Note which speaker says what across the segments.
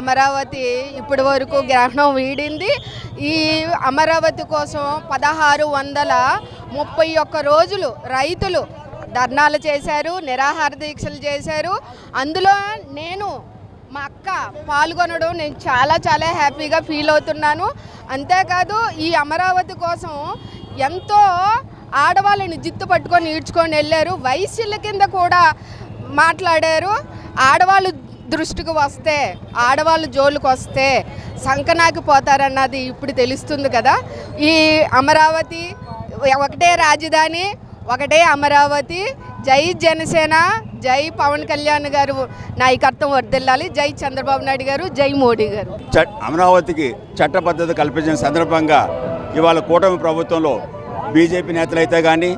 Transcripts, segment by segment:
Speaker 1: అమరావతి ఇప్పటి వరకు గ్రహణం వీడింది. ఈ అమరావతి కోసం 1631 రోజులు రైతులు ధర్నాలు చేశారు, నిరాహార దీక్షలు చేశారు. అందులో నేను మా అక్క పాల్గొనడం నేను చాలా హ్యాపీగా ఫీల్ అవుతున్నాను. అంతేకాదు ఈ అమరావతి కోసం ఎంతో ఆడవాళ్ళని జిత్తు పట్టుకొని ఈడ్చుకొని వెళ్ళారు. వైశ్యుల కింద కూడా మాట్లాడారు. ఆడవాళ్ళు దృష్టికి వస్తే, ఆడవాళ్ళు జోలికి వస్తే సంకనాకి పోతారన్నది ఇప్పుడు తెలుస్తుంది కదా. ఈ అమరావతి ఒకటే రాజధాని, ఒకటే అమరావతి. జై జనసేన, జై పవన్ కళ్యాణ్ గారు నాయకత్వం వర్ధిల్లాలి. జై చంద్రబాబు నాయుడు గారు, జై మోడీ గారు.
Speaker 2: అమరావతికి చట్టబద్ధత కల్పించిన సందర్భంగా ఇవాళ కూటమి ప్రభుత్వంలో బీజేపీ నేతలైతే కానీ,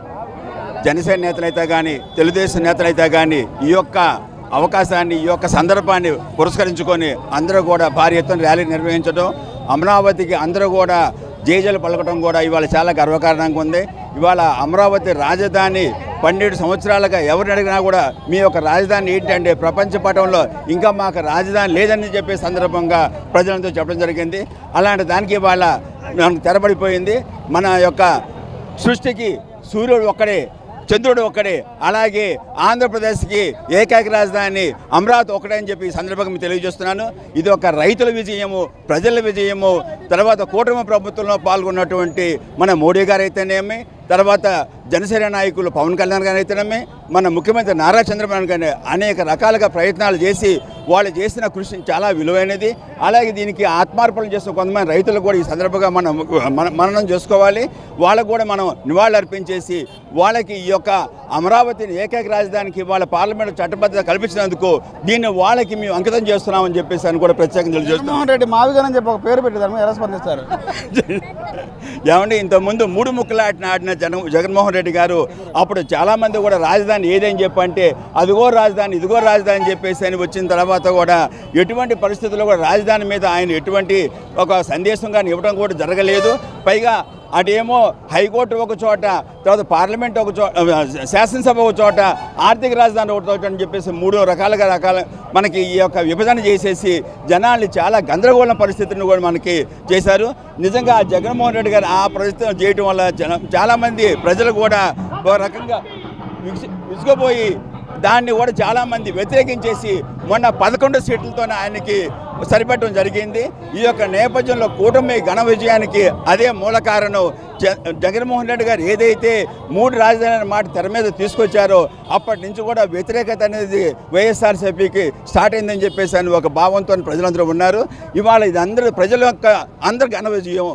Speaker 2: జనసేన నేతలైతే కానీ, తెలుగుదేశం నేతలైతే కానీ ఈ యొక్క అవకాశాన్ని, ఈ యొక్క సందర్భాన్ని పురస్కరించుకొని అందరూ కూడా భారీ ఎత్తున ర్యాలీ నిర్వహించడం, అమరావతికి అందరూ కూడా జేజలు పలకడం కూడా ఇవాళ చాలా గర్వకారణంగా ఉంది. ఇవాళ అమరావతి రాజధాని 12 సంవత్సరాలుగా ఎవరిని అడిగినా కూడా మీ యొక్క రాజధాని ఏంటంటే ప్రపంచ పటంలో ఇంకా మాకు రాజధాని లేదని చెప్పే సందర్భంగా ప్రజలతో చెప్పడం జరిగింది. అలాంటి దానికి ఇవాళ మనకు తెరబడిపోయింది. మన యొక్క సృష్టికి సూర్యుడు ఒక్కడే, చంద్రుడు ఒక్కడే, అలాగే ఆంధ్రప్రదేశ్కి ఏకైక రాజధాని అమరావతి ఒక్కడే అని చెప్పి ఈ సందర్భంగా మీకు తెలియజేస్తున్నాను. ఇది ఒక రైతుల విజయము, ప్రజల విజయము. తర్వాత కూటమి ప్రభుత్వంలో పాల్గొన్నటువంటి మన మోడీ గారు అయితేనేమి, తర్వాత జనసేన నాయకులు పవన్ కళ్యాణ్ గారు అయితేనేమి, మన ముఖ్యమంత్రి నారా చంద్రబాబు గారు అనేక రకాలుగా ప్రయత్నాలు చేసి వాళ్ళు చేసిన కృషి చాలా విలువైనది. అలాగే దీనికి ఆత్మార్పణ చేస్తున్న కొంతమంది రైతులు కూడా ఈ సందర్భంగా మననం చేసుకోవాలి. వాళ్ళకు కూడా మనం నివాళులు అర్పించేసి వాళ్ళకి ఈ యొక్క అమరావతిని ఏకైక రాజధానికి వాళ్ళ పార్లమెంట్ చట్టబద్ధత కల్పించినందుకు దీన్ని వాళ్ళకి మేము అంకితం చేస్తున్నామని చెప్పేసి అని కూడా ప్రత్యేకంగా తెలియజేస్తున్నాం.
Speaker 3: జగన్మోహన్ రెడ్డి మావిగానని చెప్పి ఒక పేరు పెట్టేదాన్ని ఎలా స్పందిస్తారు?
Speaker 2: ఏమంటే ఇంతకుముందు 3 ముక్కలు ఆడిన జగన్మోహన్ రెడ్డి గారు అప్పుడు చాలామంది కూడా రాజధాని ఏదని చెప్పంటే అదిగో రాజధాని, ఇదిగో రాజధాని అని చెప్పేసి అని వచ్చిన తర్వాత కూడా ఎటువంటి పరిస్థితుల్లో కూడా రాజధాని మీద ఆయన ఎటువంటి ఒక సందేశం కానీ ఇవ్వడం కూడా జరగలేదు. పైగా అటేమో హైకోర్టు ఒక చోట, తర్వాత పార్లమెంట్ ఒక చోట, శాసనసభ ఒక చోట, ఆర్థిక రాజధాని ఒక చోట అని చెప్పేసి 3 రకాల మనకి ఈ యొక్క విభజన చేసేసి జనాల్ని చాలా గందరగోళం పరిస్థితిని కూడా మనకి చేశారు. నిజంగా జగన్మోహన్ రెడ్డి గారు ఆ పరిస్థితిని చేయడం వల్ల చాలామంది ప్రజలు కూడా ఒక రకంగా విసుగపోయి దాన్ని కూడా చాలామంది వ్యతిరేకించేసి మొన్న 11 సీట్లతోనే ఆయనకి సరిపెట్టడం జరిగింది. ఈ యొక్క నేపథ్యంలో కూటమి ఘన విజయానికి అదే మూల కారణం. జగన్మోహన్ రెడ్డి గారు ఏదైతే 3 రాజధానుల మాట తెర మీద తీసుకొచ్చారో అప్పటి నుంచి కూడా వ్యతిరేకత అనేది వైఎస్ఆర్సీపీకి స్టార్ట్ అయిందని చెప్పేసి అని ఒక భావంతో ప్రజలందరూ ఉన్నారు. ఇవాళ ఇది ప్రజల యొక్క అందరి ఘన విజయం.